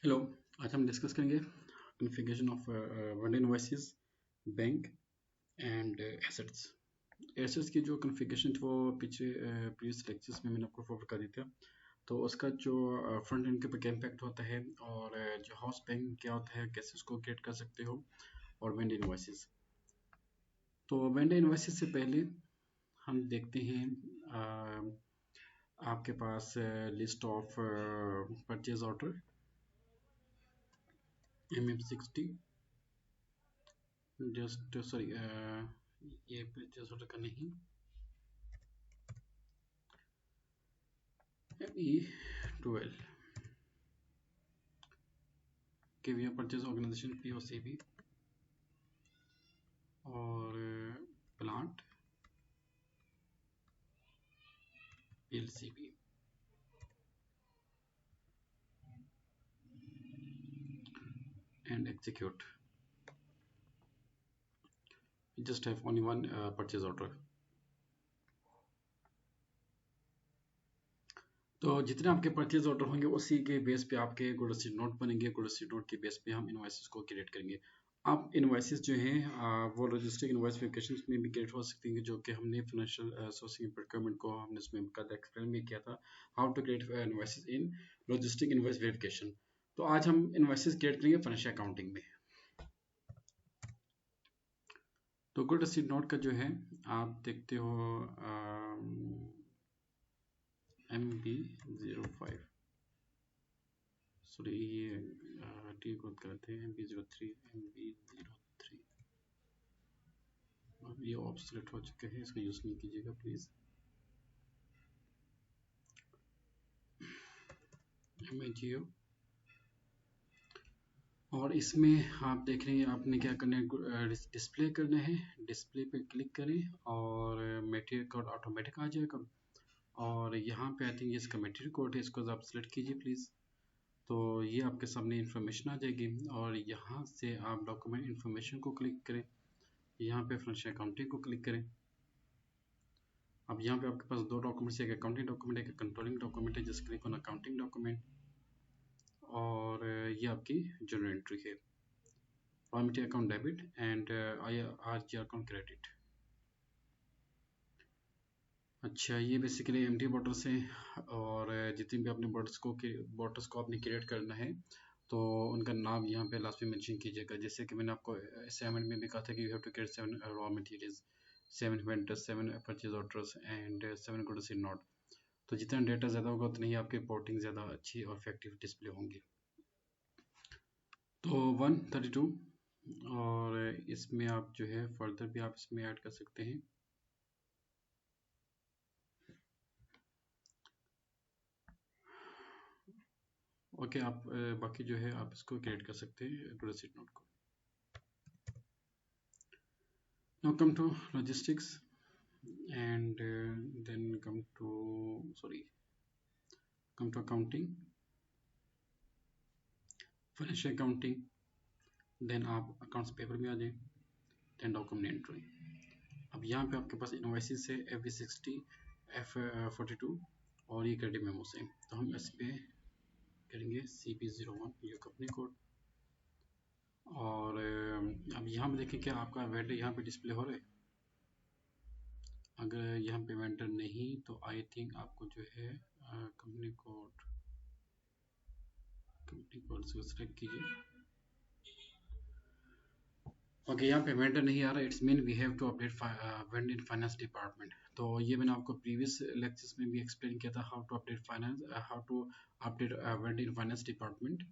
Hello. आज हम discuss करेंगे configuration of one day invoices, bank and assets. Assets की जो कॉन्फ़िगरेशन थी वो पीछे प्रीवियस लेक्चर्स में मैंने आपको फॉरवर्ड कर दिया था। तो उसका जो फ्रंट एंड के ऊपर क्या इम्पैक्ट होता है और जो हाउस बैंक क्या होता है, कैसे उसको क्रिएट कर सकते हो, और वेंडे इनवॉइसेस। तो वेंडे इनवॉइसेस से पहले हम देखते हैं आपके पास list of purchase order MM60, just sorry, ये परचेज ऑर्डर का नहीं, ME12 के वी परचेज ऑर्गेनाइजेशन POCB, और plant PLCB and execute. You just have only one purchase order. तो जितने आपके परचेज ऑर्डर होंगे उसी के बेस पे आपके गुड रसीद नोट बनेंगे। गुड रसीद नोट के बेस पे हम इनवॉइसेस को क्रिएट करेंगे। आप इनवॉइसेस जो हैं वो लॉजिस्टिक इनवॉइस वेरिफिकेशन में भी क्रिएट हो सकती हैं, जो कि हमने फाइनेंशियल सोर्सिंग प्रोक्योरमेंट को हमने उसमें बकायदा एक्सप्लेन भी किया था, how to create invoices in logistic invoice verification. तो आज हम इनवॉइसेस क्रिएट करेंगे फाइनेंशियल अकाउंटिंग में। तो गुड रसीद नोट का जो है आप देखते हो MB05, सॉरी ये टी कोड करते हैं MB03, MB03। अब ये ऑब्सोलेट हो चुके हैं, इसका यूज़ नहीं कीजिएगा प्लीज़। MAGO, और इसमें आप देख रहे हैं आपने क्या करना है, डिस्प्ले करना है। डिस्प्ले पे क्लिक करें और मटेरियल कोड ऑटोमेटिक आ जाएगा। और यहाँ पे आई थिंक ये इसका मटेरियल कोड है, इसको आप सेलेक्ट कीजिए प्लीज़। तो ये आपके सामने इन्फॉर्मेशन आ जाएगी और यहाँ से आप डॉक्यूमेंट इन्फॉर्मेशन को क्लिक करें, यहाँ पे फाइनेंशियल अकाउंटिंग को क्लिक करें। अब यहाँ पे आपके पास दो डॉक्यूमेंट्स, एक अकाउंटिंग डॉक्यूमेंट, एक कंट्रोलिंग डॉक्यूमेंट है। Just click on accounting document और ये आपकी जर्नल एंट्री है, raw material account debit and RG account credit. अच्छा, ये बेसिकली एम्प्टी बॉटल्स हैं और जितने भी अपने बॉटल्स को आपने क्रिएट करना है तो उनका नाम यहाँ पे लास्ट में मेंशन कीजिएगा। जैसे कि मैंने आपको असाइनमेंट में भी कहा था कि you have to create 7 raw materials, 7 vendors, 7 purchase orders and 7 goods in note. तो जितना डेटा ज़्यादा होगा उतनी ही आपकी रिपोर्टिंग ज़्यादा अच्छी और इफेक्टिव डिस्प्ले होंगी। तो 132, और इसमें आप जो है फर्दर भी आप इसमें ऐड कर सकते हैं। ओके, आप बाकी जो है आप इसको क्रिएट कर सकते हैं ग्रेसिट नोट को। Now come to logistics and then come to accounting, financial accounting, then आप अकाउंट्स पेपर में आ जाए, देन डॉक्यूमेंट एंट्री। अब यहाँ पे आपके पास इनवॉइसेस है FV60, F42 और ये क्रेडिट मेमो से। तो हम इस पे करेंगे CP01, ये कंपनी कोड। और अब यहाँ पे देखें क्या आपका वेंडर यहाँ पे डिस्प्ले हो रहा है। अगर यहाँ पे वेंडर नहीं तो आई थिंक आपको जो है कंपनी कोड से सेलेक्ट कीजिए। ओके, यहाँ पे वेंडर नहीं आ रहा, it's mean we have to update vendor in finance department. तो ये मैंने आपको प्रीवियस लेक्चर्स में भी एक्सप्लेन किया था, how to update vendor in finance department.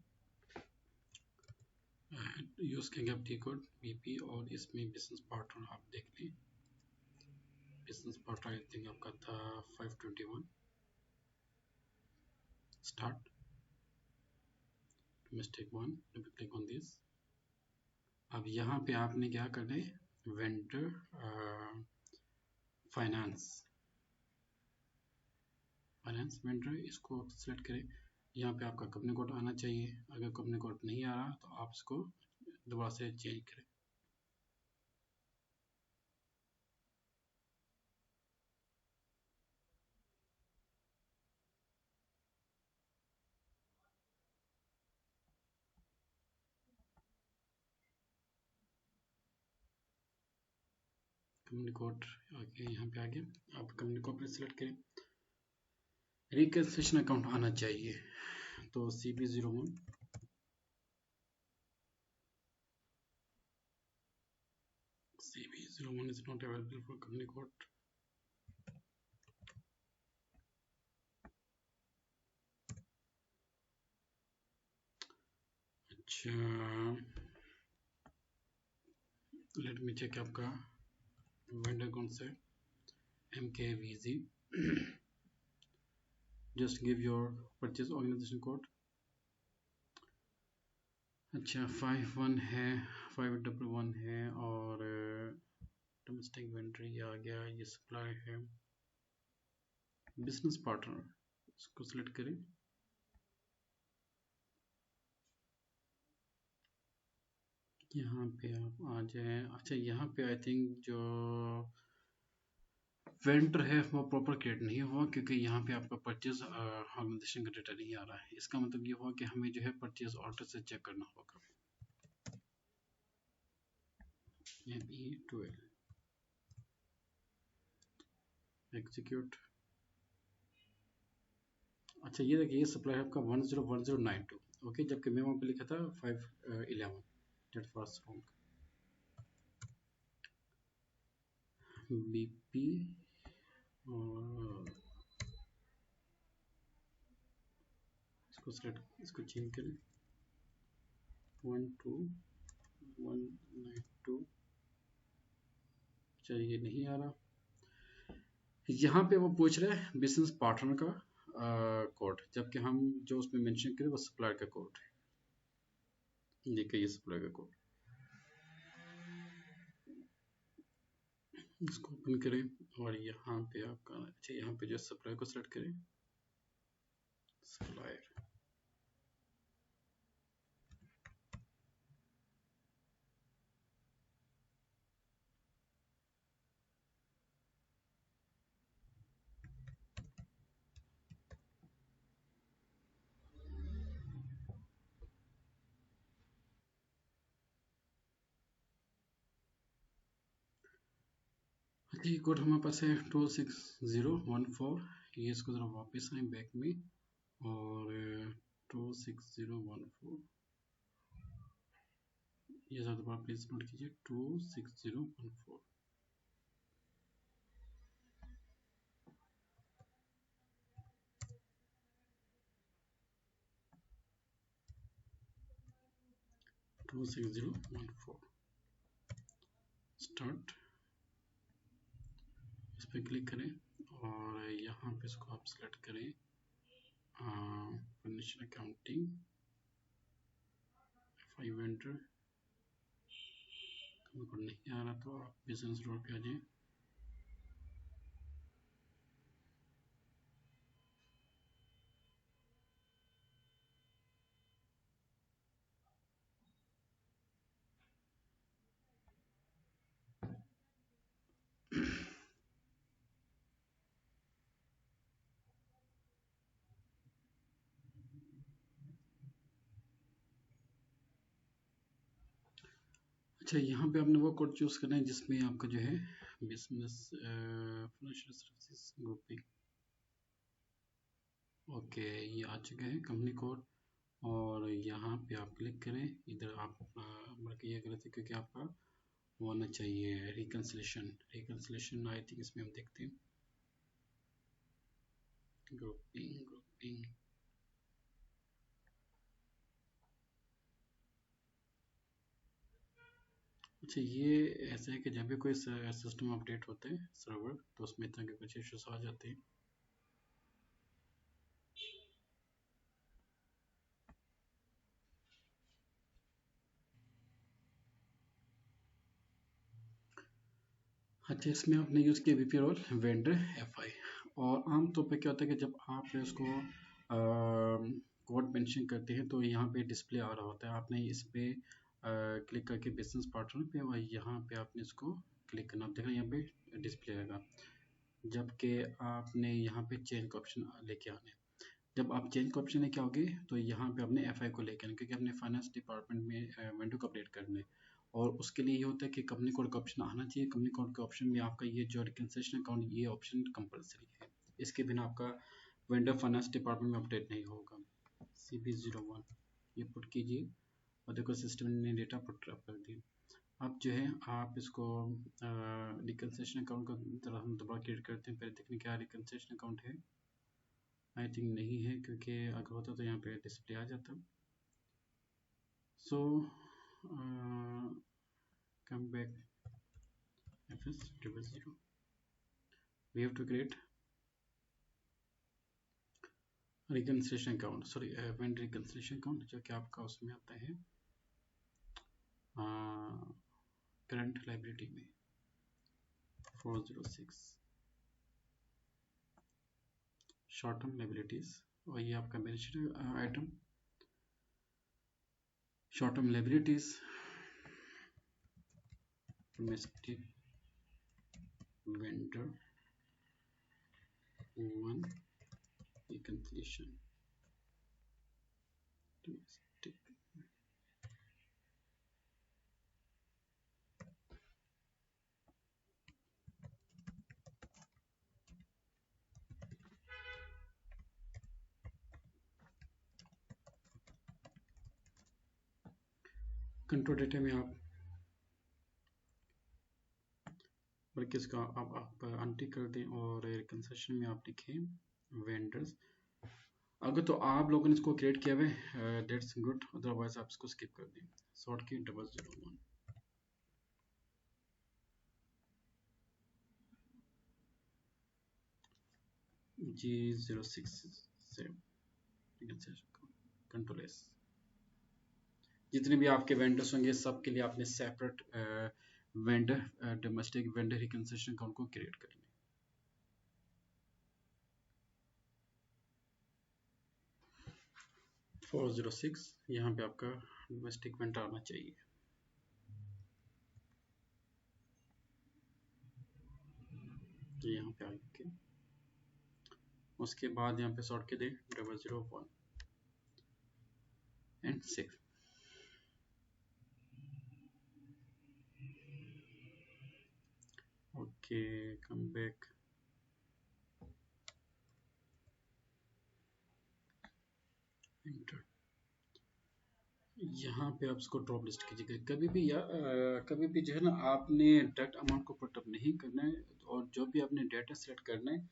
Use करेंगे आप टी कोड BP, और इसमें बिजनेस पार्टनर आप देख लें। बिजनेस पार्टनर आई थिंक आपका था 521। Start, mistake 1, click on this. अब यहाँ पे आपने क्या करना है, वेंडर फाइनेंस वेंडर, इसको सिलेक्ट करें। यहाँ पे आपका कंपनी कोड आना चाहिए। अगर कंपनी कोड नहीं आ रहा तो आप इसको दोबारा से चेंज करें। कंपनी कोड आगे यहाँ पे आ गया। आप कंपनी कोड पर सिलेक्ट करें, रिकन्सिलेशन अकाउंट आना चाहिए, तो CB01 is not available for company code। अच्छा, लेट मी चेक आपका वेंडर कौन सा है, MKVZ। Just give your purchase organization code. अच्छा 51 है, 511 है, और डोमेस्टिक वेंडर ये आ गया, ये सप्लाई है। बिजनेस पार्टनर इसको सिलेक्ट करें, यहाँ पे आप आ जाए। अच्छा यहाँ पे आई थिंक जो वेंडर है वो प्रॉपर क्रिएट नहीं हुआ, क्योंकि यहाँ पे आपका परचेज ऑर्गेनाइजेशन का डेटा नहीं आ रहा है। इसका मतलब ये हुआ कि हमें जो है परचेज ऑर्डर से चेक करना होगा। ME12 execute. अच्छा ये देखिए, ये सप्लाई आपका 101092, ओके, जबकि मैं वहाँ पे लिखा था 511, डेट वाज रॉन्ग। BP और इसको सेलेक्ट, इसको चेंज करें 12192। चलिए ये नहीं आ रहा। यहाँ पे वो पूछ रहे हैं बिजनेस पार्टनर का कोड, जबकि हम जो उसमें मेंशन करें वो सप्लायर का कोड है। देखिए ये सप्लायर का कोड, इसको ओपन करें और यहाँ पे आपका, अच्छा यहाँ पे जो सप्लायर को सेलेक्ट करें, सप्लायर ये कोड हमारे पास है 26014। ये इसको जरा वापस आए बैक में, और 26014 ये ज़्यादा बार प्लीज नोट कीजिए, 26014। स्टार्ट, इस पर क्लिक करें और यहाँ पे इसको आप सेलेक्ट करें फाइनेंशियल अकाउंटिंग, FI वेंडर। हमको नहीं आ रहा तो आप बिजनेस रोड पे आ जाए। अच्छा यहाँ पे आपने वो कोड चूज करना है जिसमें आपका जो है business financial services grouping. Okay ये आ चुका है कंपनी कोड, और यहाँ पे आप क्लिक करें। इधर आप बल्कि ये गलत है क्योंकि आपका वो होना चाहिए रिकन्सिलेशन। रिकन्सिलेशन आई थिंक इसमें हम देखते हैं ग्रुपिंग ग्रुपिंग। अच्छा ये ऐसा है कि जब भी कोई सिस्टम अपडेट होते हैं सर्वर, तो उसमें इतना के कुछ इश्यूज आ जाते हैं। अच्छा इसमें आपने यूज़ किया VP रोल वेंडर FI, और आमतौर पे क्या होता है कि जब आप इसको कोड मेंशन करते हैं तो यहाँ पे डिस्प्ले आ रहा होता है। आपने इस पे क्लिक करके बिजनेस पार्टनर पे, और यहाँ पे आपने इसको क्लिक करना, आप देखना यहाँ पे डिस्प्ले आएगा। जबकि आपने यहाँ पे चेंज का ऑप्शन लेके आना है। जब आप चेंज का ऑप्शन लेके आओगे तो यहाँ पे अपने FI को लेके आना, क्योंकि अपने फाइनेंस डिपार्टमेंट में वेंडर को अपडेट करना है। और उसके लिए ये होता है कि कंपनी कोड का ऑप्शन आना चाहिए। कंपनी कोड के ऑप्शन में आपका ये जो रिकन्सिलिएशन अकाउंट, ये ऑप्शन कंपलसरी है, इसके बिना आपका वेंडर फाइनेंस डिपार्टमेंट में अपडेट नहीं होगा। CB01 ये पुट कीजिए और देखो सिस्टम ने डेटा पुट कर दिया। अब जो है आप इसको रिकन्सिलिएशन अकाउंट का तरह हम दोबारा क्रिएट करते हैं। पहले देखने क्या रिकन्सिलिएशन अकाउंट है। आई थिंक नहीं है, क्योंकि अगर होता तो यहाँ पे डिस्प्ले आ जाता। सो come back FS00, we have to create reconciliation account, sorry event reconciliation account, जो कि आपका उसमें आता है करंट लाइबिलिटी में 406 शॉर्ट टर्म लाइबिलिटीज, और ये आपका balance sheet item short term liabilities domestic vendor 1 reconciliation domestic control data में आप बल्कि इसका आप अनटिक कर दें और रिकन्सिलिएशन में आप लिखें वेंडर्स। अगर तो आप लोगों ने इसको क्रिएट किया हुआ है दैट्स गुड, अदरवाइज आप इसको स्किप कर दें। शॉर्ट की 001 G067 कंट्रोल एस। जितने भी आपके वेंडर्स होंगे सब के लिए आपने separate vendor domestic vendor reconciliation account को क्रिएट करना है। 406 यहाँ पे आपका डोमेस्टिक वेंडर आना चाहिए। यहाँ पे आके उसके बाद यहाँ पे सॉर्ट के दे 001 and save. Okay come back, enter. यहाँ पे आप इसको ड्रॉप लिस्ट कीजिएगा। कभी भी कभी भी जो है ना आपने डायरेक्ट अमाउंट को पुटअप नहीं करना है, और जो भी आपने डाटा सेलेक्ट करना है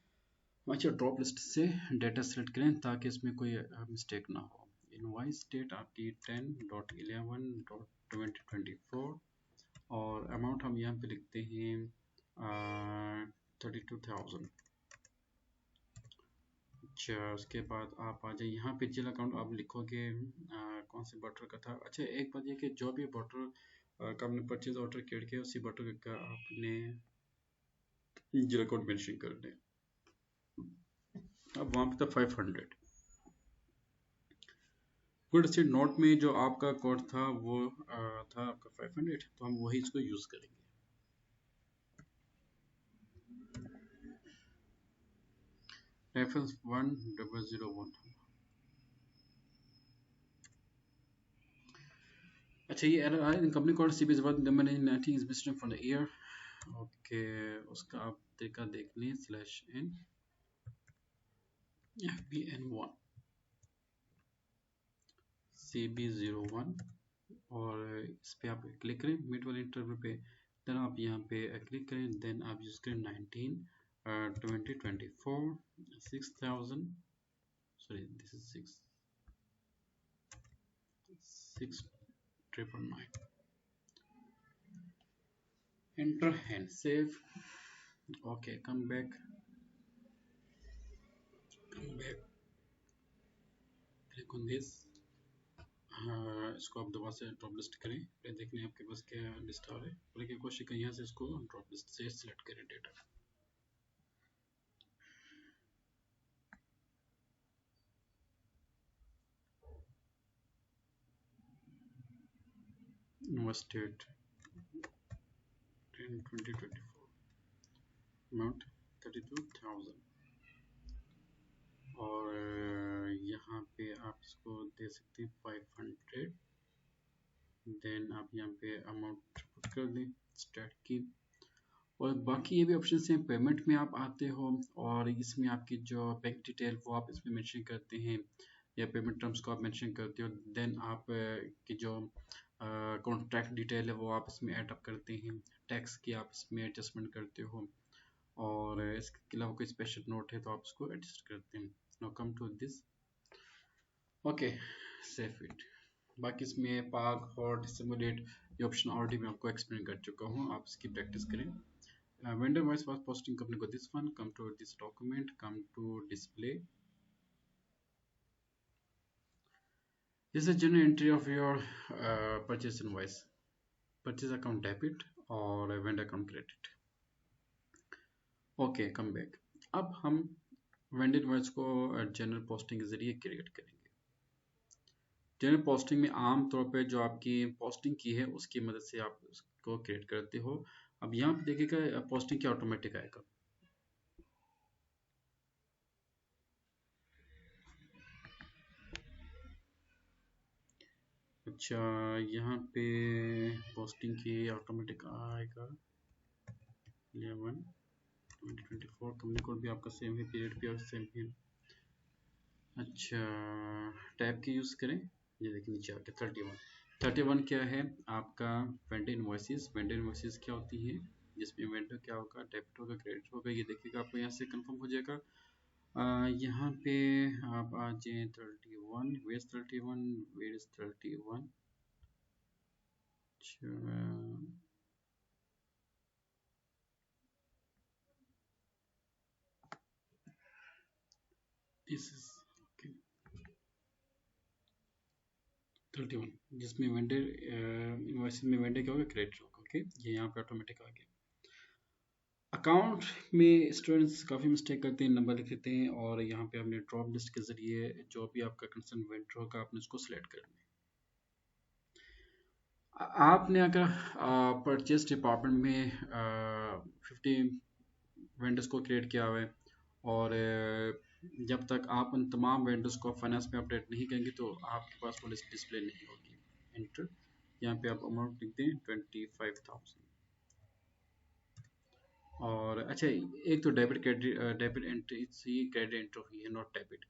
अच्छा ड्रॉप लिस्ट से डाटा सेलेक्ट करें ताकि इसमें कोई मिस्टेक ना हो। इनवॉइस डेट आपकी 10.11.2024 और अमाउंट हम यहाँ पे लिखते हैं 32,000। अच्छा उसके बाद आप आ जाइए यहाँ पे जिला अकाउंट आप लिखोगे कौन से बटर का था। अच्छा एक बात ये कि जो भी बटर का आपने परचेज ऑर्डर क्रिएट किया उसी बटर का आपने जिला अकाउंट मेंशन कर दें। अब वहाँ पे था 500। गुड से नोट में जो आपका कोड था वो था आपका 500, तो हम वही इसको यूज करेंगे। रेफरेंस 1001। अच्छा ये company code CB01 number 19 is mistake for the year. Okay उसका आप तरीका देख लें /n FBN1 CB01 और इस पे आप क्लिक करें मिड वाले इंटरवल पे, देन आप यहाँ पे क्लिक करें, देन आप यूज करें 19 2024 6000, sorry this is 6,999, enter and save. Okay come back, click on this। इसको आप दोबारा से ड्रॉप लिस्ट करें, फिर देखने आपके पास क्या लिस्ट आ रहा है, बल्कि कोशिश करें यहाँ से इसको ड्रॉप लिस्ट से सिलेक्ट करें डेटा। स्टेट 10/2024 अमाउंट 32,000 और यहाँ पे आप इसको दे सकते हैं 500 देन आप यहाँ पे अमाउंट पुट कर दें, स्टार्ट की। और बाकी ये भी ऑप्शन हैं, पेमेंट में आप आते हो और इसमें आपकी जो बैंक डिटेल वो आप इसमें मेंशन करते हैं या पेमेंट टर्म्स को आप मेंशन करते हो। देन आप की जो कॉन्टैक्ट डिटेल है वो आप इसमें ऐड अप करते हैं। टैक्स की आप इसमें एडजस्टमेंट करते हो और इसके अलावा कोई स्पेशल नोट है तो आप उसको एडजस्ट करते हैं। Now come to this, okay, save it. बाकी इसमें पार्क और डिसिमुलेट ये ऑप्शन ऑलरेडी मैं आपको एक्सप्लेन कर चुका हूँ, आप इसकी प्रैक्टिस करें। Vendor voice was posting company go this one, come to this document, come to display. This is a general entry of your purchase invoice, purchase account debit और vendor account credit. Okay, come back. अब हम vendor invoice को general posting के जरिए create करेंगे। General posting में आम तौर पे जो आपकी पोस्टिंग की है उसकी मदद से आप उसको क्रिएट करते हो। अब यहाँ पे देखिएगा पोस्टिंग क्या ऑटोमेटिक आएगा। अच्छा, यहाँ पे पोस्टिंग की ऑटोमेटिक आएगा 11/2024। कंपनी कोड भी आपका सेम है, पीरियड भी और सेम है। अच्छा, टैब की यूज़ करें, ये देखिए नीचे आके 31 क्या है आपका वेंडर इनवॉइसेस। वेंडर इनवॉइसेस क्या होती है जिसमें वेंडर क्या होगा, डेबिट होगा, क्रेडिट होगा। ये देखिएगा आपको यहाँ से कंफर्म हो जाएगा। यहाँ पे आप आ जाए 31, वेज 31, वेज 31। दिस इज 31 जिसमें वेंडर इनवॉइस में वेंडर क्या होगा, क्रेडिट होगा। ओके, ये यहाँ पे ऑटोमेटिक आ गया। अकाउंट में स्टूडेंट्स काफ़ी मिस्टेक करते हैं, नंबर लिख देते हैं और यहाँ पे आपने ड्रॉप लिस्ट के जरिए जो भी आपका कंसर्न वेंडर होगा आपने उसको सिलेक्ट करना है। आपने अगर परचेज डिपार्टमेंट में 50 वेंडर्स को क्रिएट किया हुआ है और जब तक आप उन तमाम वेंडर्स को फाइनेंस में अपडेट नहीं करेंगे तो आपके पास वो लिस्ट डिस्प्ले नहीं होगी। एंटर, यहाँ पे आप अमाउंट लिख दें 25,000। और अच्छा, एक तो डेबिट क्रेडिट, डेबिट एंट्री सी क्रेडिट एंट्री हुई है, नॉट डेबिट।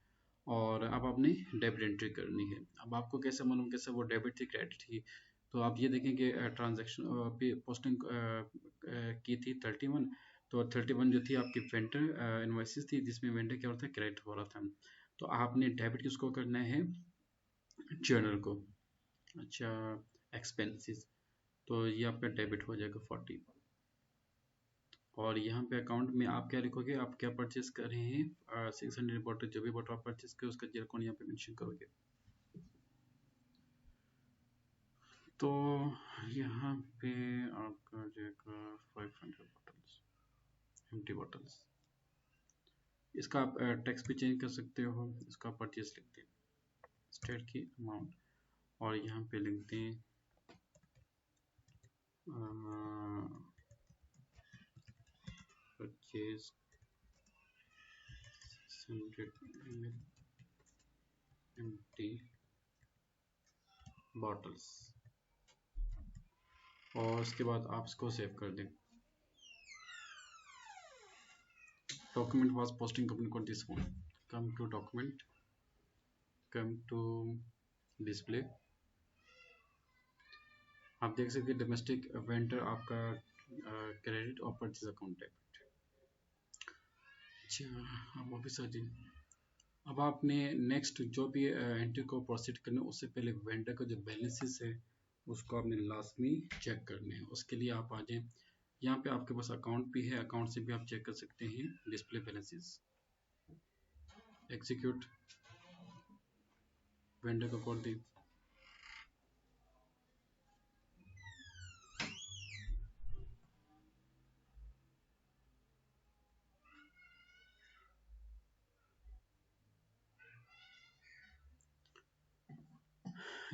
और अब आपने डेबिट एंट्री करनी है। अब आपको कैसे मालूम कैसे वो डेबिट थी क्रेडिट थी, तो आप ये देखें कि ट्रांजेक्शन पोस्टिंग की थी 31, तो 31 जो थी आपकी वेंडर इनवॉइसेस थी जिसमें वेंडर क्या होता है, क्रेडिट हो रहा था। तो आपने डेबिट किसको करना है, जर्नल को। अच्छा, एक्सपेंसेस, तो ये आपका डेबिट हो जाएगा 40। और यहाँ पे अकाउंट में आप क्या लिखोगे, आप क्या परचेज कर रहे हैं, 600 बॉटल, जो भी बॉटल आप परचेज करें उसका जीरो कौन यहाँ पे मेंशन करोगे। तो यहाँ पे आपका जाएगा 500 बॉटल्स, एम्प्टी बॉटल्स। इसका आप टैक्स भी चेंज कर सकते हो, इसका परचेज लिखते हैं स्टेट की अमाउंट और यहाँ पे लिखते हैं परचेज 600 ml एम्प्टी बॉटल्स और उसके बाद आप इसको सेव कर दें। Document was posting company code this one. Come to document, come to display. आप देख सकते हैं डोमेस्टिक वेंडर आपका क्रेडिट और परचेज अकाउंट डेबिट। अच्छा, अब वापस आ जाइए। अब आपने नेक्स्ट जो भी एंट्री को प्रोसीड करना है उससे पहले वेंडर का जो बैलेंसेस है उसको आपने लाजमी चेक करने हैं। उसके लिए आप आ जाएं, यहाँ पे आपके पास अकाउंट भी है, अकाउंट से भी आप चेक कर सकते हैं डिस्प्ले बैलेंसेस। एग्जीक्यूट, वेंडर का कोड दें।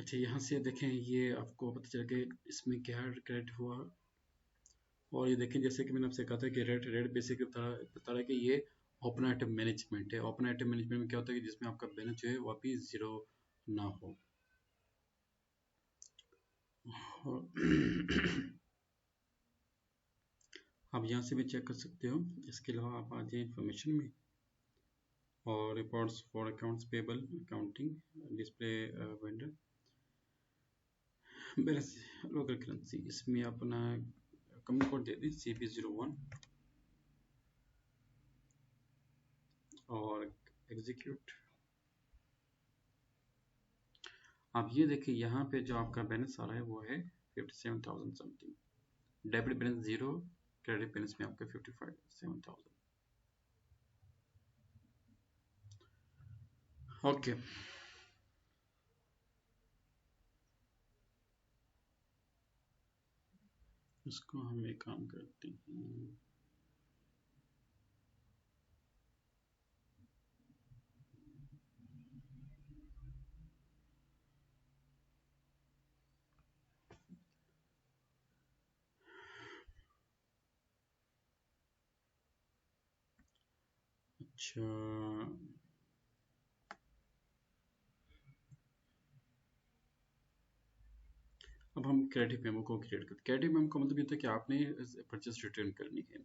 अच्छा, यहाँ से देखें, ये आपको पता चल गया इसमें क्या क्रेडिट हुआ। और ये देखें जैसे कि मैंने आपसे कहा था कि रेड रेड बेसिक बता रहा है कि ये ओपन आइटम मैनेजमेंट है। ओपन आइटम मैनेजमेंट में क्या होता है कि जिसमें आपका बैलेंस जो है वो भी जीरो ना हो। आप यहाँ से भी चेक कर सकते हो। इसके अलावा आप आ जाए इन्फॉर्मेशन में और reports for accounts payable, accounting, display vendor, balance, local currency. इसमें अपना कमी कोड दे दें CB01 और एग्जीक्यूट। आप ये देखिए यहाँ पे जो आपका बैलेंस आ रहा है वो है 57,000 something. Debit balance 0, credit balance में आपका 57,000। ओके, इसको हम एक काम करते हैं, अच्छा अब हम क्रेडिट मेमो को क्रिएट करते हैं। क्रेडिट मेमो का मतलब ये था कि आपने परचेस रिटर्न करनी है।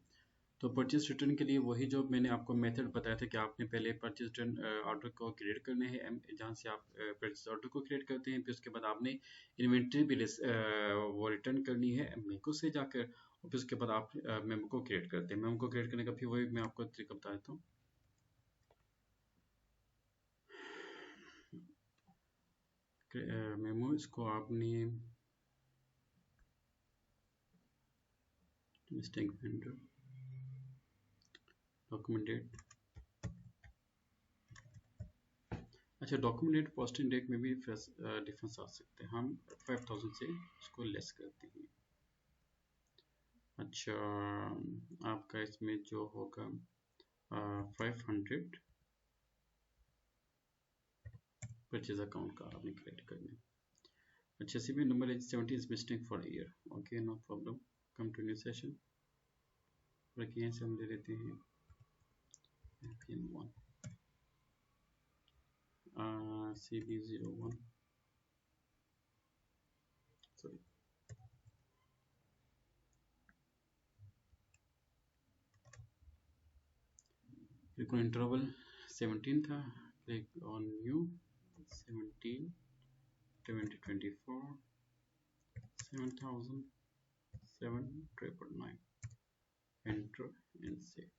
तो परचेस रिटर्न के लिए वही जो मैंने आपको मेथड बताया था कि आपने पहले परचेस रिटर्न ऑर्डर को क्रिएट करने हैं, जहाँ से आप परचेस ऑर्डर को क्रिएट करते हैं, फिर उसके बाद आपने इन्वेंट्री भी वो रिटर्न करनी है मेमो से जाकर, और फिर उसके बाद आप मेमो को क्रिएट करते हैं। मेमो को क्रिएट करने का फिर वही मैं आपको तरीका बता देता हूँ। मेमो इसको आपने मिस्टेक वेंडर डॉक्यूमेंट डेट, अच्छा डॉक्यूमेंट डेट पोस्टिंग डेट में भी डिफरेंस आ सकते हैं। हम 5000 से इसको लेस करते हैं। अच्छा आपका इसमें जो होगा 500 परचेज अकाउंट का आपने क्रिएट करना है। अच्छा सी भी number 70 is mistake for year, okay no problem. Come to new session, यहाँ से हम दे देते हैं PM1 CB01 सॉरी इंटरवल 17 था, click on new 17 2024 7,000 7,999 enter and save.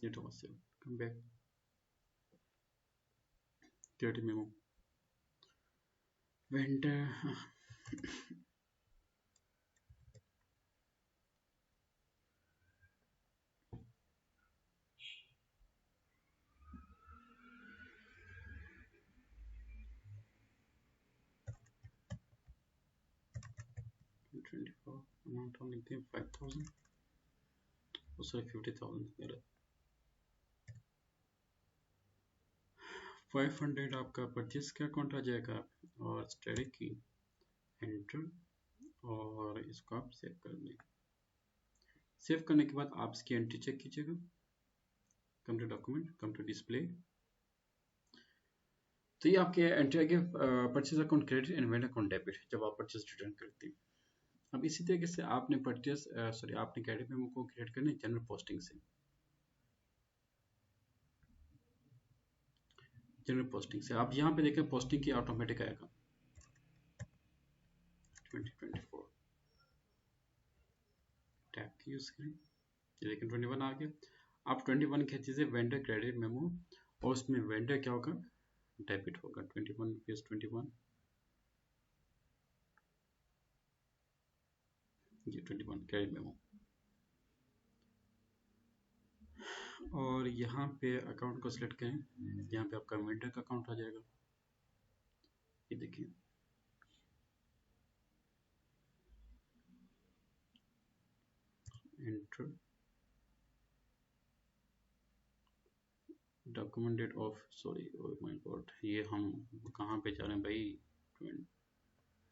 It was saved. Come back. Create memo. Vendor. 24 amount only 5,000. Oh, sorry 50,000. 500 आपका purchase का account आ जाएगा और स्टडी की एंटर, और इसको आप सेव कर दें। सेव करने के बाद आप इसकी एंट्री चेक कीजिएगा। Come to document, come to display, तो ये आपके एंट्री आगे purchase account credit and vendor account debit जब आप परचेज रिटर्न करते हैं। अब इसी तरीके से आपने परचेज आपने क्रेडिट मेमो को क्रिएट करना है जनरल पोस्टिंग से। जनरल पोस्टिंग से आप यहाँ पे देखें पोस्टिंग की ऑटोमेटिक आएगा 2024 टैब की यूज करें, ये देखें 21 आ गया। आप 21 क्या चीज़ है वेंडर क्रेडिट मेमो, और उसमें वेंडर क्या होगा डेबिट होगा 21 रुपीज 21, ये 21 क्रेडिट मेमो। और यहाँ पे अकाउंट को सिलेक्ट करें, यहाँ पे आपका वेंडर का अकाउंट आ जाएगा, ये देखिए enter document date of sorry oh my God, ये हम कहाँ पे जा रहे हैं भाई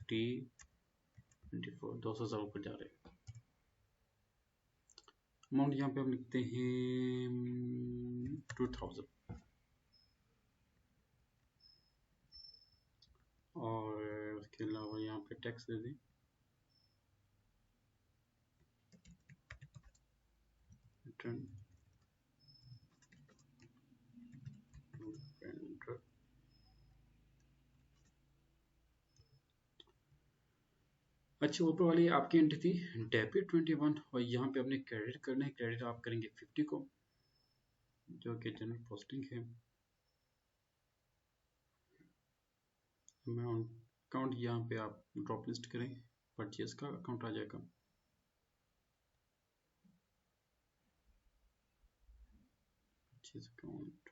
2024 200 ऊपर जा रहे हैं। अमाउंट यहाँ पे हम लिखते हैं 2000 और टैक्स दे दें, रिटर्न वेंडर। अच्छा, ऊपर वाली आपकी एंट्री थी डेबिट 21 और यहाँ पे अपने क्रेडिट करना है। क्रेडिट आप करेंगे 50 को, जो कि जनरल पोस्टिंग है। अमाउंट अकाउंट यहाँ पे आप ड्रॉप लिस्ट करें, परचेज का अकाउंट आ जाएगा। Purchase account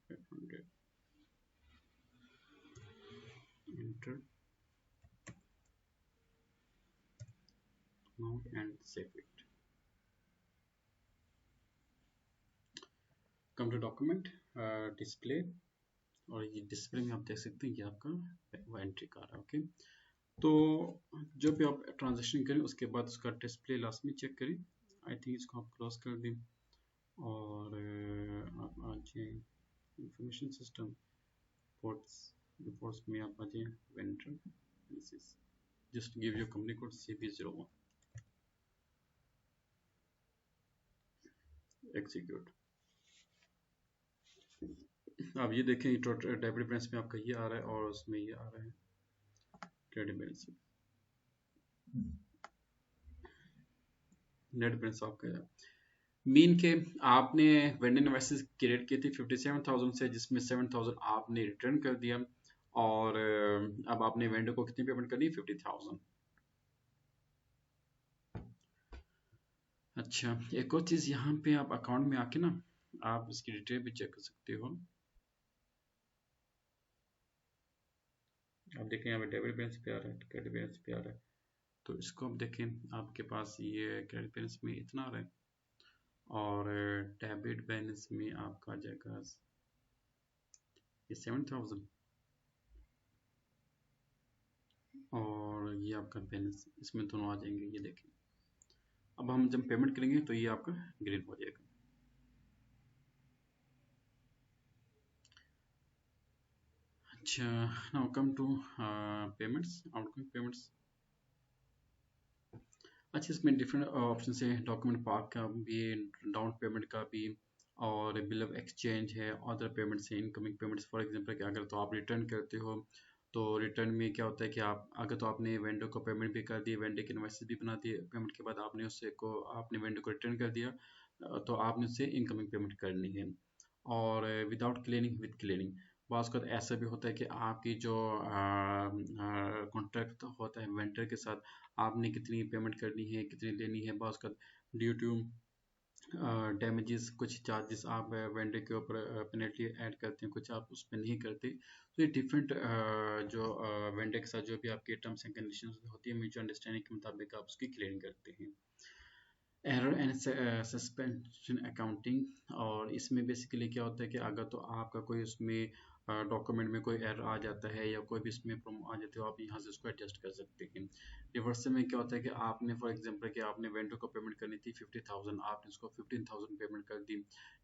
500, enter amount and save it. Come to document, display, और ये डिस्प्ले में आप देख सकते हैं कि आपका एंट्री कार है। ओके, तो जब भी आप ट्रांजेक्शन करें उसके बाद उसका डिस्प्ले लास्ट में चेक करें। आई थिंक इसको आप क्लोज कर दें और आप आ जाए इंफॉर्मेशन सिस्टम रिपोर्ट्स में आप आ जाए vendor analysis, just give your company code CB01, execute. आप ये देखें डेबिट बैलेंस में आपका ये आ रहा है और उसमें ये आ रहा है क्रेडिट बैलेंस, नेट बैलेंस आपका है। मीन के आपने वेंडर इनवॉइसेस क्रिएट की थी 57,000 से, जिसमें 7,000 आपने रिटर्न कर दिया और अब आपने वेंडर को कितनी पेमेंट करनी है, 50,000। अच्छा, एक और चीज़ यहाँ पे आप अकाउंट में आके ना आप इसकी डिटेल भी चेक कर सकते हो। आप देखें यहाँ पे डेबिट बैलेंस पे आ रहा है, क्रेडिट बैलेंस पे आ रहा है, तो इसको आप देखें आपके पास ये क्रेडिट बैलेंस में इतना आ रहा है और डेबिट बैलेंस में आपका आ जाएगा ये 7,000 और ये आपका बैलेंस, इसमें दोनों आ जाएंगे। ये देखें, अब हम जब पेमेंट करेंगे तो ये आपका ग्रीन हो जाएगा। अच्छा, now come to payments, outgoing payments. अच्छा, इसमें डिफरेंट ऑप्शन है, डॉक्यूमेंट पार्क का भी, डाउन पेमेंट का भी, और बिल ऑफ एक्सचेंज है, अदर पेमेंट्स है, इनकमिंग पेमेंट्स। फॉर एग्जांपल कि अगर तो आप रिटर्न करते हो तो रिटर्न में क्या होता है कि आप अगर तो आपने वेंडर को पेमेंट भी कर दी, वेंडर के इनवॉइसेस भी बना दिए, पेमेंट के बाद आपने वेंडर को रिटर्न कर दिया, तो आपने उससे इनकमिंग पेमेंट करनी है। और विदाउट क्लियरिंग, विद क्लियरिंग, बाज़ का ऐसा भी होता है कि आपकी जो कॉन्ट्रैक्ट होता है वेंडर के साथ, आपने कितनी पेमेंट करनी है, कितनी लेनी है, बाज़ का ड्यू टू डैमेजेस कुछ चार्जेस आप वेंडर के ऊपर पेनल्टी ऐड करते हैं, कुछ आप उस पर नहीं करते। तो ये डिफरेंट जो वेंडर के साथ जो भी आपके टर्म्स एंड कंडीशंस होती है, म्यूचुअल अंडरस्टैंडिंग के मुताबिक आप उसकी क्लियरिंग करते हैं। एरर एंड सस्पेंशन अकाउंटिंग, और इसमें बेसिकली क्या होता है कि अगर तो आपका कोई उसमें डॉक्यूमेंट में कोई एरर आ जाता है या कोई भी इसमें प्रॉब्लम आ जाती है, तो आप यहाँ से उसको एडजस्ट कर सकते हैं। रिवर्स में क्या होता है कि आपने फॉर एग्जांपल कि आपने वेंडर को पेमेंट करनी थी 50,000, आपने उसको 15,000 पेमेंट कर दी,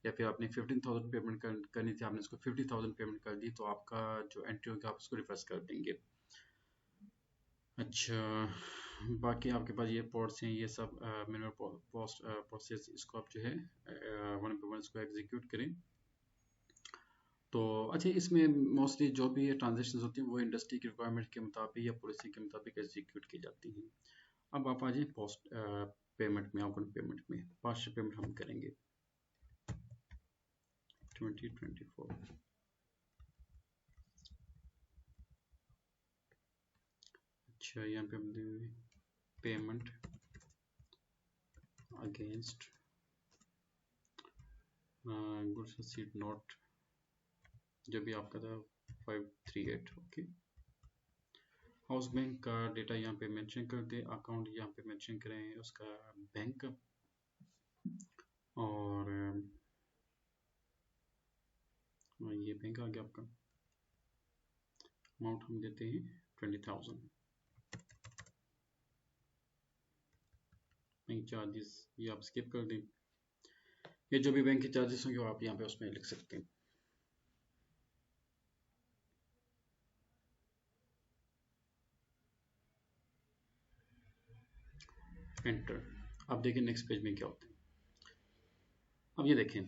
या फिर आपने 15,000 पेमेंट करनी थी, आपने उसको 50,000 पेमेंट कर दी, तो आपका जो एंट्री होगी आप उसको रिवर्स कर देंगे। अच्छा, बाकी आपके पास ये पोर्ट्स हैं, ये सब मिनिमम पोस्ट प्रोसेस, इसको आप जो है वन बाय वन इसको एग्जीक्यूट करें। तो अच्छा, इसमें मोस्टली जो भी ट्रांजेक्शन होती हैं वो इंडस्ट्री की रिक्वायरमेंट के मुताबिक या पॉलिसी के मुताबिक एग्जीक्यूट की जाती हैं। अब आप आ जाए पोस्ट पेमेंट में, आउटगोइंग पेमेंट में। पार्शियल पेमेंट हम करेंगे 2024। अच्छा, यहाँ पे हम देंगे payment against goods received not, जो भी आपका था 538। ओके, हाउस बैंक का डेटा यहाँ पे मेंशन कर दे, अकाउंट यहाँ पे मेंशन करें उसका बैंक, और ये बैंक आ गया आपका। अमाउंट हम देते हैं 20,000। बैंक चार्जेस ये आप स्किप कर दें, ये जो भी बैंक के चार्जेस होंगे वो आप यहाँ पे उसमें लिख सकते हैं। एंटर। अब देखिए नेक्स्ट पेज में क्या होता है। अब ये देखें,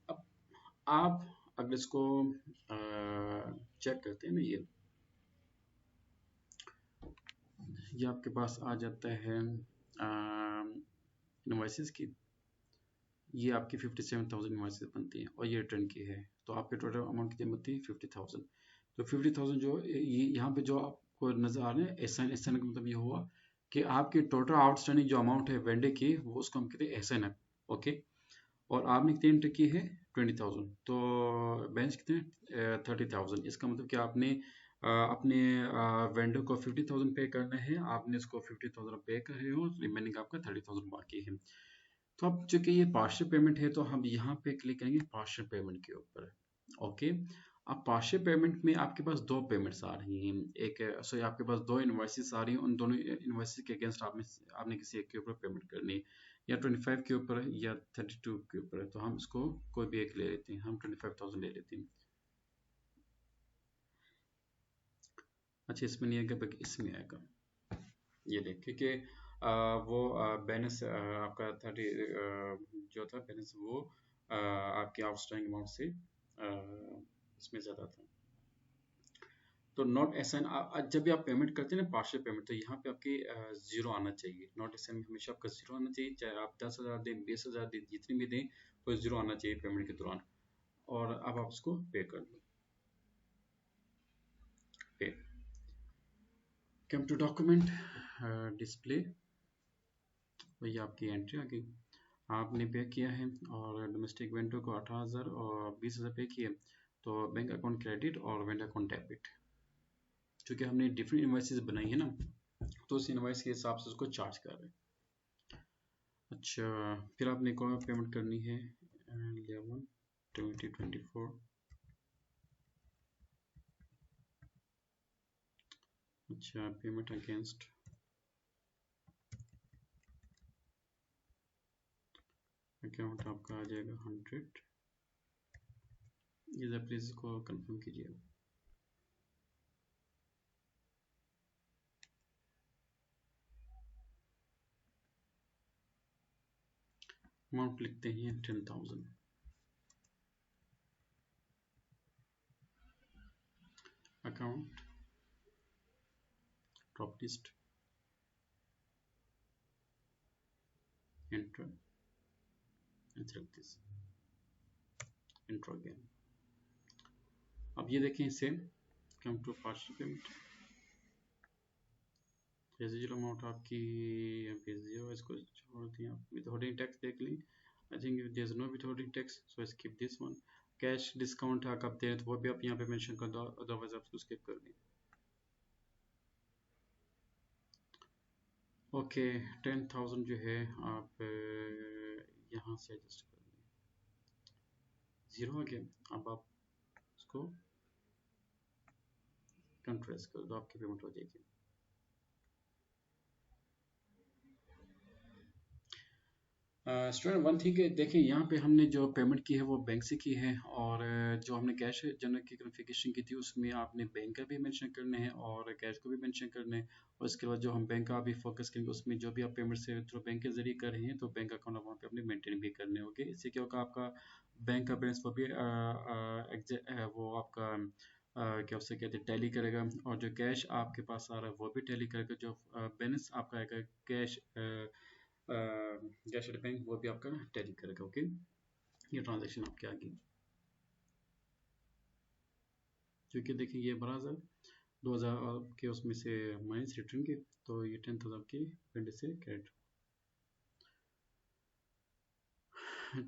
अब आप अगर इसको चेक करते हैं ना, ये आपके पास आ जाता है इनवॉइसेस की। ये आपकी 57,000 इनवॉइसेस बनती हैं और ये रिटर्न की है, तो आपके टोटल अमाउंट कितनी बनती है 50,000। तो 50,000 जो ये यहाँ पे जो आपको नजर आ रहे हैं एसएन, एसएन का मतलब ये हुआ कि आपकी टोटल आउटस्टैंडिंग जो अमाउंट है वेंडर की, वो उसको हम कहते हैं एसएन है। ओके, और आपने कितनी एंट्री की है 20,000, तो बेंच कितने 30,000। इसका मतलब कि आपने अपने वेंडर को 50,000 पे करना है, आपने इसको 50,000 पे कर रहे हो, रिमेनिंग आपका 30,000 बाकी है। तो अब चूंकि ये पार्शियल पेमेंट है, तो हम यहाँ पे क्लिक करेंगे पार्शियल पेमेंट के ऊपर। ओके, अब पार्शियल पेमेंट में आपके पास दो पेमेंट्स आ रही हैं, एक सॉरी आपके पास दो इनवॉइसेस आ रही हैं, उन दोनों इनवॉइसेस के अगेंस्ट आपने किसी एक के ऊपर पेमेंट करनी है, या 25 के ऊपर है या 32 के ऊपर है। तो हम इसको कोई भी एक ले लेते हैं, हम 25,000 ले लेते हैं। अच्छा, इसमें नहीं आएगा बल्कि इसमें आएगा। ये देखिए कि वो बैलेंस आपका 30 जो था बैलेंस, वो आपके आउटस्टैंडिंग अमाउंट से इसमें ज़्यादा था। तो नॉट एसन, जब भी आप पेमेंट करते हैं ना पार्शियल पेमेंट, तो यहाँ पे आपकी जीरो आना चाहिए। नॉट एसन में हमेशा आपका जीरो आना चाहिए, चाहे आप 10,000 दें, 20,000 दें, जितनी भी दें, तो जीरो आना चाहिए पेमेंट के दौरान। और अब आप उसको पे कर लो। पे, कम टू डॉक्यूमेंट, डिस्प्ले, तो ये आपकी एंट्री आ गई। आपने पे किया है और डोमेस्टिक वेंडर को 18,000 और 20,000 पे किए, तो बैंक अकाउंट क्रेडिट और वेंडर अकाउंट डेबिट। क्योंकि हमने डिफरेंट इनवॉइसेस बनाई है ना, तो उस इनवॉइस के हिसाब से उसको चार्ज कर रहे हैं। अच्छा, फिर आपने कौन पेमेंट करनी है 11/20/24। अच्छा, पेमेंट अगेंस्ट अकाउंट आपका आ जाएगा 100। ये प्लीज इसको कंफर्म कीजिए। अमाउंट लिखते हैं 10,000। Account drop list, enter, and select this, enter again। अब ये देखें इसे, come to partial payment, residual amount आपकी यहाँ पे जीरो, इसको छोड़ दिए। आप विथहोल्डिंग टैक्स देख ली, I think there is no withholding tax, so skip this one. Cash discount आप दे रहे तो वो भी आप यहाँ पे मेंशन कर दो, अदरवाइज आप उसको स्किप कर दें। ओके, 10,000 जो है आप यहाँ से एडजस्ट कर दें, जीरो आ गया। अब आप इसको कंट्रेस कर दो, आपकी पेमेंट हो जाएगी। स्टूडेंट वन थिंग देखिए, यहाँ पे हमने जो पेमेंट की है वो बैंक से की है, और जो हमने कैश जनरल की कन्फिगरेशन की थी उसमें आपने बैंक का भी मेंशन करना है और कैश को भी मेंशन करना है। और इसके बाद जो हम बैंक का भी फोकस करेंगे, उसमें जो भी आप पेमेंट से थ्रू बैंक के जरिए कर रहे हैं, तो बैंक अकाउंट वहाँ पे अपने मेंटेन भी करने होंगे। इससे क्या होगा, आपका बैंक का बैलेंस वो भी वो आपका क्या उसे कहते हैं टैली करेगा, और जो कैश आपके पास आ रहा है वो भी टैली करेगा। जो बैलेंस आपका आएगा कैश कैश एट बैंक, वो भी आपका टैली करेगा। ओके, ये ट्रांजेक्शन आपके आ गई। क्योंकि देखिए ये बराबर 2,000 के उसमें से माइनस रिटर्न के, तो ये 10,000 के पेंड से क्रेडिट,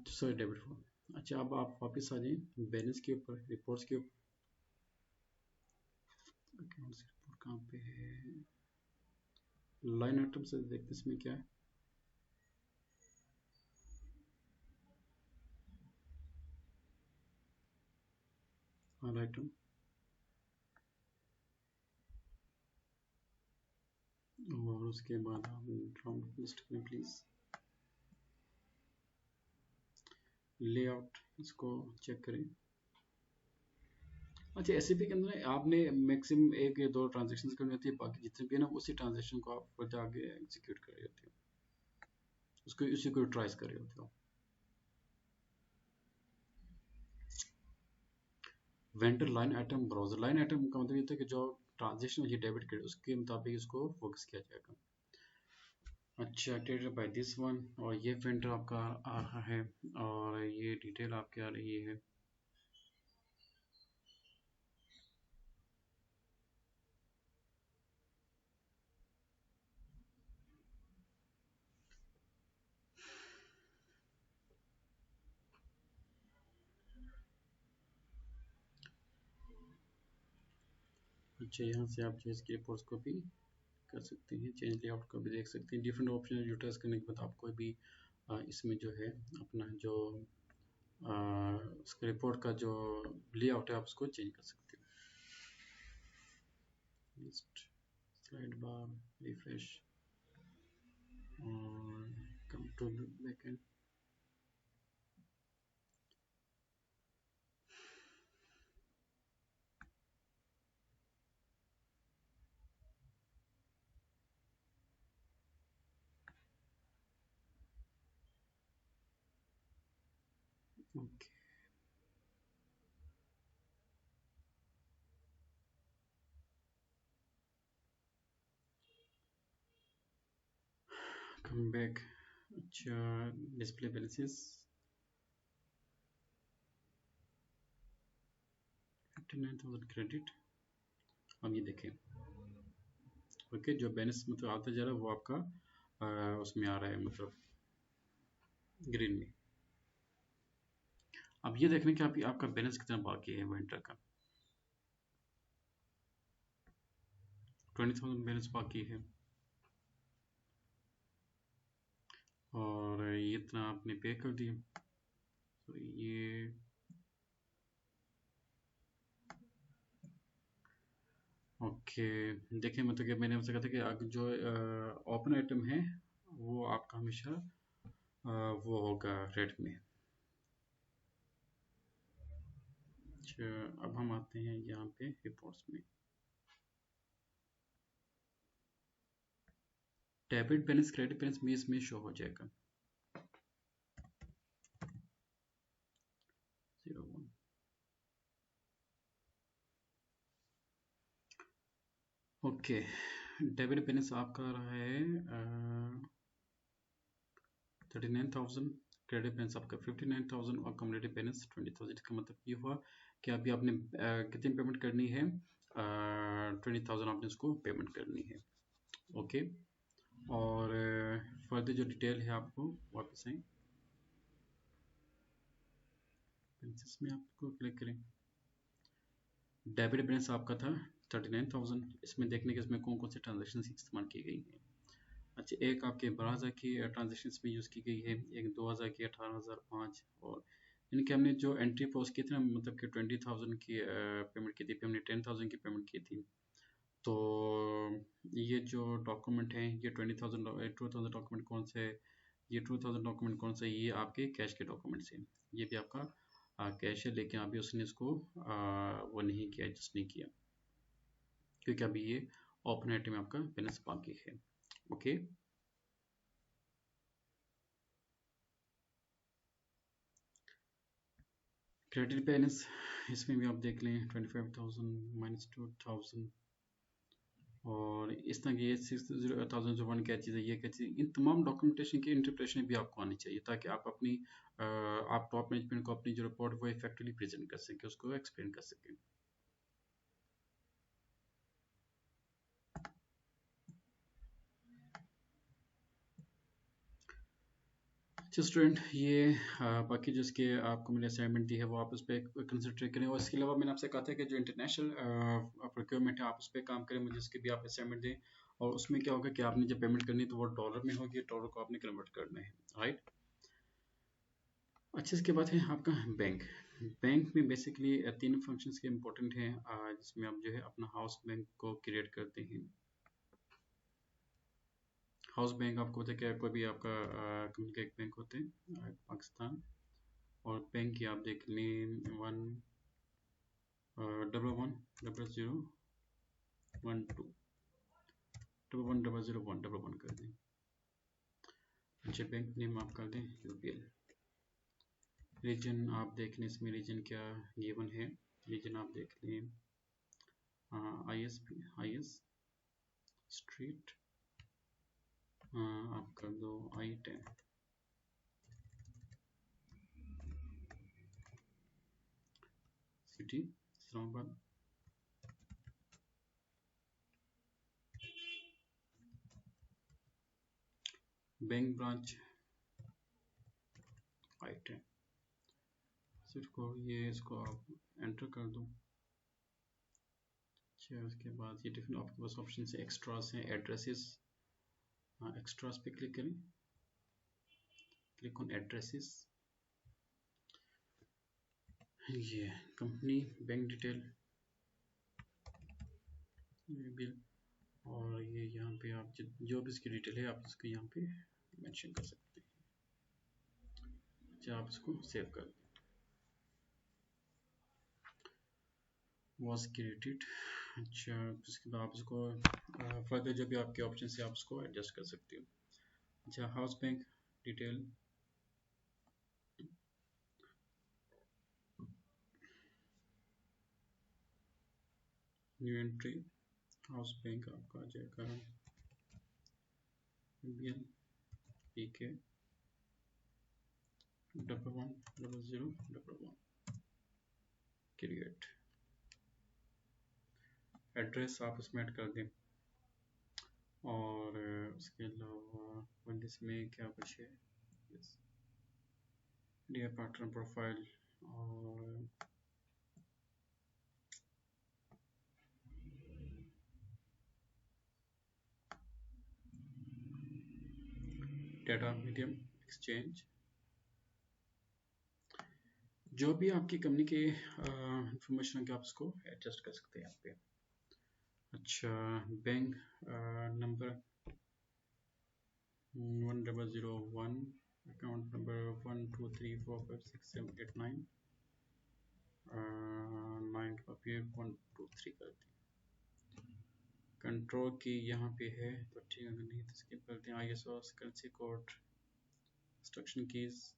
सॉरी डेबिट फॉर। अच्छा, अब आप वापस आ जाएं बैलेंस के ऊपर, रिपोर्ट्स के ऊपर। अकाउंट्स रिपोर्ट कहाँ पे है, लाइन आइटम से देखते इसमें क्या है। हर आइटम, और उसके बाद आप ड्राफ्ट लिस्ट करें प्लीज। लेआउट, इसको चेक करें। अच्छा, एसएपी के अंदर आपने मैक्सिमम एक या दो ट्रांजेक्शन करनी होती है, बाकी जितने भी है ना उसी ट्रांजेक्शन को आप आगे एग्जीक्यूट कर रहे होते हो। उसको इसी को ट्राइस कर रहे होते हो। Vendor line item browser line item का मतलब ये था कि जो ट्रांजेक्शन ये डेबिट क्रेडिट उसके मुताबिक इसको फोकस किया जाएगा। अच्छा, क्रेडिट बाय दिस वन, और ये वेंडर आपका आ रहा है और ये डिटेल आपके आ रही है। अच्छा, यहाँ से आप जो इसकी रिपोर्ट्स को भी कर सकते हैं, चेंज लेआउट को भी देख सकते हैं। डिफरेंट ऑप्शन यूटिलाइज करने के बाद आप कोई भी इसमें जो है अपना जो उसका रिपोर्ट का जो लेआउट है आप उसको चेंज कर सकते हो। लिस्ट, स्लाइड बार, रिफ्रेश और come to backend. Okay, come back. अच्छा, डिस्प्ले बैलेंसेस 59,000 क्रेडिट। अब ये देखें, ओके, जो बैलेंस मतलब आता जा रहा है वो आपका उसमें आ रहा है, मतलब ग्रीन में। अब ये देखने कि आपका बैलेंस कितना बाकी है विंटर का। 20,000 बैलेंस बाकी है और ये इतना आपने पे कर दिया। तो ये ओके, देखिए मतलब कि मैंने आपसे कहा था कि जो ओपन आइटम है वो आपका हमेशा वो होगा रेड में। अच्छा, अब हम आते हैं यहाँ पे रिपोर्ट्स में। डेबिट बैलेंस क्रेडिट बैलेंस में इसमें शो हो जाएगा 01। ओके, डेबिट बैलेंस आपका आ रहा है 39,000, क्रेडिट बैलेंस आपका 59,000 और कम्युनिटी बैलेंस 20,000। इसका मतलब ये हुआ कि अभी आपने कितनी पेमेंट करनी है, 20,000 आपने उसको पेमेंट करनी है। ओके, और फर्दर जो डिटेल है आपको वापस आए बैलेंसेस में आपको क्लिक करें। डेबिट बैलेंस आपका था 39,000। इसमें देखने के इसमें कौन कौन से ट्रांजेक्शन इस्तेमाल की गई हैं। अच्छा, एक आपके 12,000 की ट्रांजेक्शन में यूज़ की गई है, एक 2,000 की, 18,005, और इनके हमने जो एंट्री पोस्ट की थी ना, मतलब कि 20,000 की पेमेंट की थी, हमने 10,000 की पेमेंट की थी। तो ये जो डॉक्यूमेंट है ये 20,000 2,000 डॉक्यूमेंट कौन से है, ये 2,000 डॉक्यूमेंट कौन सा है, ये आपके कैश के डॉक्यूमेंट्स हैं। ये भी आपका कैश है, लेकिन अभी उसने इसको वो नहीं किया, एडजस्ट नहीं किया, क्योंकि अभी ये ओपन आइटम में आपका बैलेंस बाकी है। ओके, क्रेडिट बैलेंस इसमें भी आप देख लें 25,000 माइनस 2,000, और इस तरह की ये 6,001 क्या चीज़ है, ये क्या चीज़, इन तमाम डॉक्यूमेंटेशन की इंटरप्रिटेशन भी आपको आनी चाहिए, ताकि आप अपनी आप टॉप मैनेजमेंट को अपनी जो रिपोर्ट वो इफेक्टिवली प्रेजेंट कर सकें, उसको एक्सप्लेन कर सकें। अच्छा स्टूडेंट, ये बाकी जिसके आपको मैंने असाइनमेंट दी है वो आप उस पर कंसंट्रेट करें, और इसके अलावा मैंने आपसे कहा था कि जो इंटरनेशनल प्रोक्योरमेंट है आप उस पर काम करें, मुझे इसके भी आप असाइनमेंट दें। और उसमें क्या होगा कि आपने जब पेमेंट करनी है तो वो डॉलर में होगी, डॉलर को आपने कन्वर्ट करना है, राइट। अच्छा, इसके बाद है आपका बैंक। बैंक में बेसिकली तीन फंक्शंस के इम्पोर्टेंट हैं, जिसमें आप जो है अपना हाउस बैंक को क्रिएट करते हैं। हाउस बैंक आपको पता है क्या, कोई भी आपका कंपनी का एक बैंक होते हैं पाकिस्तान, और बैंक की आप देख लें 1110012 110011 कर दें। अच्छा, बैंक नेम आप कर दें यूपीएल। रीजन आप देख लें, इसमें रीजन क्या गिवन है, रीजन आप देख लें आई एस स्ट्रीट, आप कर दो I-10। City Islamabad. Bank branch I-10। सिर्फ को ये इसको आप एंटर कर दो। अच्छा, उसके बाद ये डिफरेंट आपके पास ऑप्शन है, एक्स्ट्रास हैं, एड्रेसेस। हाँ, एक्स्ट्रास पे क्लिक करें, क्लिक ऑन एड्रेसेस। ये कंपनी, बैंक डिटेल, बिल, और ये यहाँ पे आप जो भी इसकी डिटेल है आप इसको यहाँ पे मेंशन कर सकते हैं। अच्छा, आप इसको सेव कर दें। Was created. अच्छा, उसके बाद आप इसको फर्दर जो भी आपके ऑप्शन है आप इसको एडजस्ट कर सकते हो। अच्छा, house bank detail, new entry, house bank आपका आ जाएगा इंडियन PK 110011 क्रिएट। एड्रेस आप इसमें ऐड कर दें, और उसके अलावा बंदिश में क्या कुछ है, डियर पार्टनर प्रोफाइल, और डेटा मीडियम एक्सचेंज, जो भी आपकी कंपनी के इंफॉर्मेशन के आप उसको एडजस्ट कर सकते हैं यहाँ पे। अच्छा, बैंक नंबर 1001, अकाउंट नंबर 12345678 9 का फिर 123 कर दें। कंट्रोल की यहाँ पे है तो ठीक है, अगर नहीं तो स्किप करते हैं। ISO currency code, instruction keys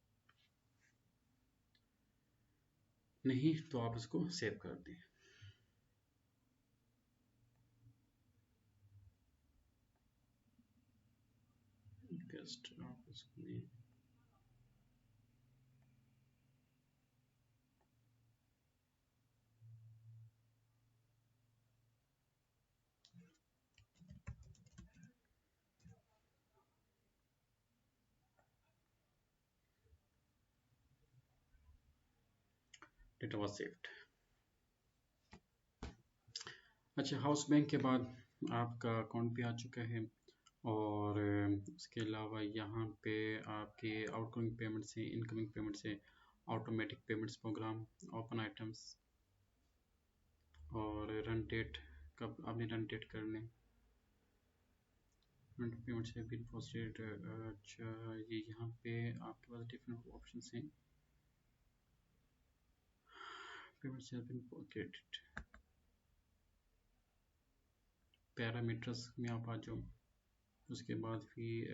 नहीं तो आप इसको सेव कर दें। गेस्ट आप इसको डेटा वाज सेव्ड। अच्छा, हाउस बैंक के बाद आपका अकाउंट भी आ चुका है, और उसके अलावा यहाँ पे आपके आउटगोइंग पेमेंट से, इनकमिंग पेमेंट से, automatic payments program, open items, और रन डेट, कब आपने रन डेट करने, पेमेंट से बिल पोस्टेड। अच्छा, ये यहाँ पे आपके पास डिफरेंट ऑप्शन हैं, पेमेंट से बिल क्रेडिट, पैरामीटर्स में आप आ जाओ। उसके बाद फिर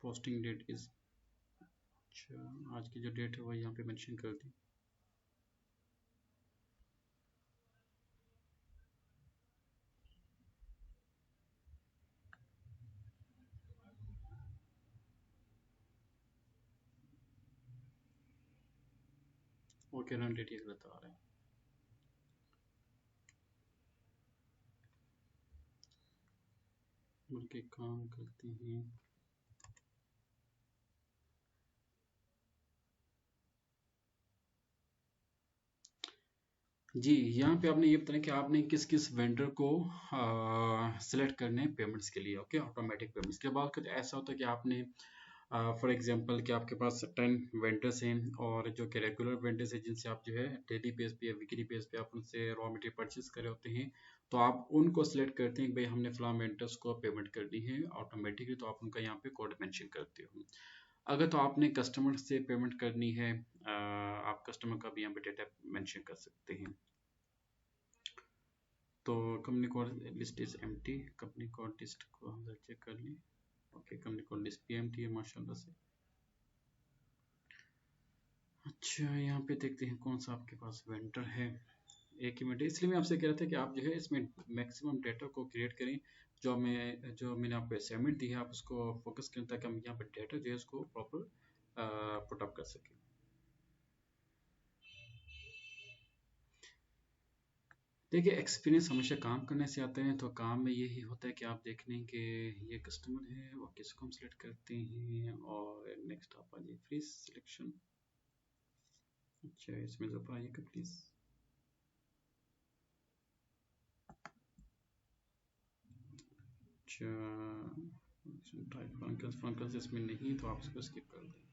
पोस्टिंग डेट इज, अच्छा आज की जो डेट है वो यहाँ पे मेंशन कर दी। ओके, रन डेट ये गलत आ रहा है। बल्कि काम करते हैं, जी यहाँ पे आपने ये बताया कि आपने किस किस वेंडर को सिलेक्ट करने हैं पेमेंट्स के लिए। ओके, ऑटोमेटिक पेमेंट्स के बाद कुछ ऐसा होता है कि आपने फॉर एग्जांपल कि आपके पास 10 वेंडर्स हैं, और जो कि रेगुलर वेंडर्स हैं जिनसे आप जो है डेली बेस पे या वीकली बेस पे आप उनसे रॉ मटेरियल परचेज कर रहे होते हैं, तो आप उनको सिलेक्ट करते हैं कि भाई हमने फलां वेंडर्स को पेमेंट करनी है ऑटोमेटिकली, तो आप उनका यहाँ पे कोड मेंशन करते हो। अगर तो आपने कस्टमर से पेमेंट करनी है, आप कस्टमर का भी यहाँ पे डेटा मेंशन कर सकते हैं। तो company code list is empty, company code list को हम चेक कर लें। ओके, कंपनी कोड लिस्ट भी एम्प्टी है माशाल्लाह से। अच्छा, यहाँ पे देखते हैं कौन सा आपके पास वेंडर है। एक ही मिनट, इसलिए मैं आपसे कह रहा था कि आप जो है इसमें मैक्सिमम डेटा को क्रिएट करें। जो मैंने आपको असाइनमेंट दी है आप उसको फोकस करें ताकि हम यहाँ पर डेटा जो है उसको प्रॉपर पुटअप कर सकें। देखिए, एक्सपीरियंस हमेशा काम करने से आता है, तो काम में यही होता है कि आप देख लें कि ये कस्टमर है और किसको हम सिलेक्ट करते हैं, और नेक्स्ट आप आ जाइए फ्री सिलेक्शन। अच्छा, इसमें जब आइएगा प्लीज़। अच्छा, फंक्शंस इसमें नहीं, तो आप इसको स्किप कर दें।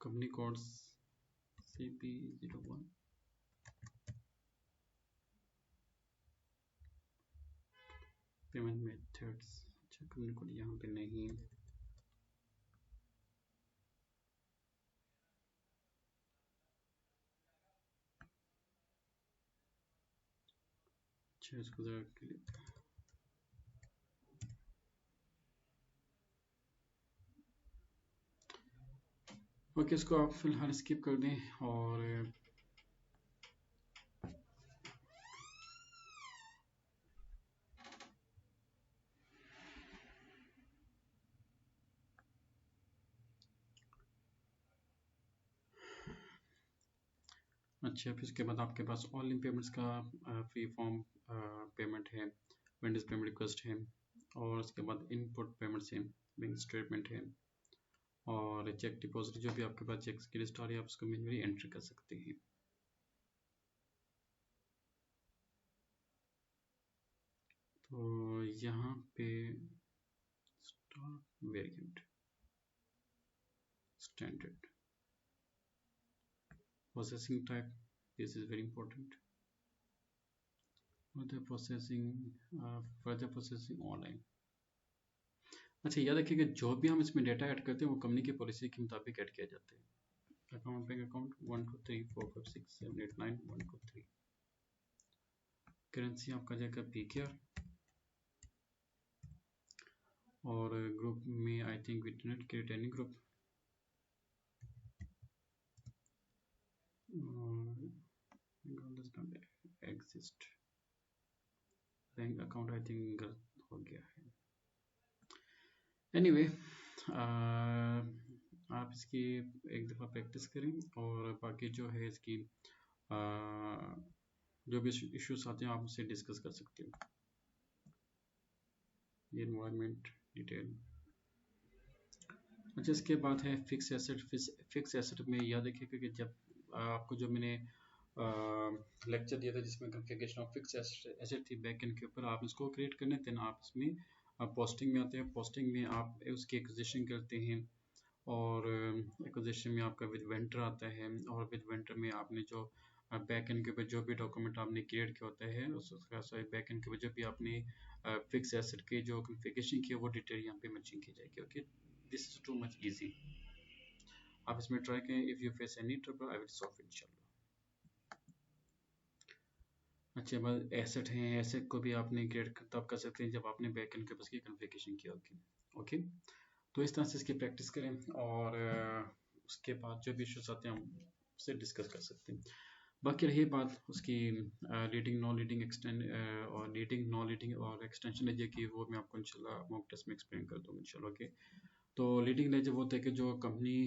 Company codes CP01, payment methods. अच्छा, कंपनी कोड यहाँ पे नहीं है। अच्छा, इसको जरा क्लिक। ओके, इसको आप फिलहाल स्किप कर दें। और अच्छा, फिर उसके बाद आपके पास ऑल इन पेमेंट्स का फ्री फॉर्म पेमेंट है, विंडोज पेमेंट रिक्वेस्ट है, और उसके बाद इनपुट पेमेंट्स है, बैंक स्टेटमेंट है, और चेक डिपॉजिट। जो भी आपके पास चेक्स की लिस्ट आ रही है आप उसको मैन्युअली एंट्री कर सकते हैं। तो यहाँ पे stock variant standard processing type, this is very important. Further processing online. अच्छा, याद रखिएगा जो भी हम इसमें डेटा ऐड करते हैं वो कंपनी की पॉलिसी के मुताबिक ऐड किया जाता है। Account, bank account 1 2 3 4 5 6 7 8 9 1 2 3। करेंसी आपका जाएगा PKR, और ग्रुप में I think we do not create any group. Exist bank account I think गलत हो गया है। एनीवे, आप इसकी एक दफ़ा प्रैक्टिस करें, और बाकी जो है इसकी जो भी इश्यूज आते हैं आप उससे डिस्कस कर सकते हो। ये एनवायरनमेंट डिटेल। अच्छा, इसके बाद है फिक्स एसेट। फिक्स एसेट में याद रखिएगा कि जब आपको जो मैंने लेक्चर दिया था जिसमें कॉन्फ़िगरेशन ऑफ फिक्स एसेट थी बैक एंड के ऊपर, आप इसको क्रिएट करने देन आप इसमें पोस्टिंग में आते हैं। पोस्टिंग में आप उसकी एक्विजिशन करते हैं, और एक्विजिशन में आपका विद वेंडर आता है, और विद वेंडर में आपने जो बैक एंड के ऊपर जो भी डॉक्यूमेंट आपने क्रिएट किया होता है उसका सॉरी बैक एंड के ऊपर जो भी आपने फिक्स एसेट के जो कॉन्फ़िगरेशन की है वो डिटेल यहाँ पे मेंशन की जाएगी। Okay, this is too much easy. आप इसमें ट्राई करें। If you face any trouble I will solve इंशाल्लाह। अच्छा, बस एसेट हैं, एसेट को भी आपने क्रिएट तब कर सकते हैं जब आपने बैक एंड के ऊपर उसकी कॉन्फ़िगरेशन की होगी। ओके, तो इस तरह से इसकी प्रैक्टिस करें, और उसके बाद जो भी इश्यूज आते हैं हम उससे डिस्कस कर सकते हैं। बाकी रही बात उसकी लीडिंग नॉन लीडिंग एक्सटेंड और लीडिंग नॉन लीडिंग और एक्सटेंशन लेजर की, वो मैं आपको इंशाल्लाह मॉक टेस्ट में एक्सप्लेन कर दूँगा इंशाल्लाह। ओके, तो लीडिंग लेजर वो होता है कि जो कंपनी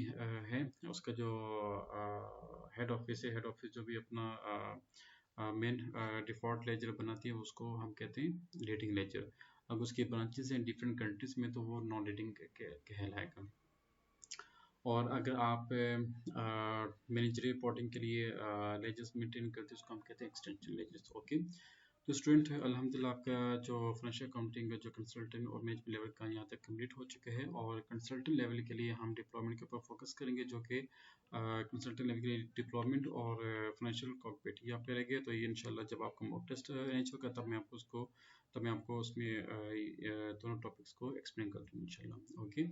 है उसका जो हेड ऑफिस है, हेड ऑफिस जो भी अपना मेन डिफ़ॉल्ट लेजर बनाती है उसको हम कहते हैं लीडिंग लेजर। अब उसकी ब्रांचेस हैं डिफरेंट कंट्रीज में तो वो नॉन लीडिंग कहलाएगा। और अगर आप मैनेजरी रिपोर्टिंग के लिए लेजर्स मेंटेन करते हैं उसको हम कहते हैं एक्सटेंशन लेजर्स। ओके, तो स्टूडेंट अल्हम्दुलिल्लाह आपका जो फाइनेंशियल अकाउंटिंग का जो कंसल्टेंट और मैनेजमेंट लेवल का यहाँ तक कंप्लीट हो चुका है, और कंसल्टेंट लेवल के लिए हम डिप्लोयमेंट के ऊपर फोकस करेंगे, जो कि कंसल्टेंट लेवल के लिए डिप्लोयमेंट और फाइनेंशियल कॉकपिट ये आप करेंगे। तो ये इंशाल्लाह जब आपका मॉक टेस्ट अरेंज होगा तब मैं आपको उसमें दोनों टॉपिक्स को एक्सप्लेन कर दूँगा इंशाल्लाह। ओके,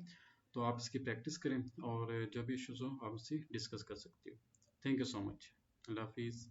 तो आप इसकी प्रैक्टिस करें और जब भी इश्यूज़ हो आप इससे डिस्कस कर सकते हो। Thank you so much. अल्लाह हाफिज़।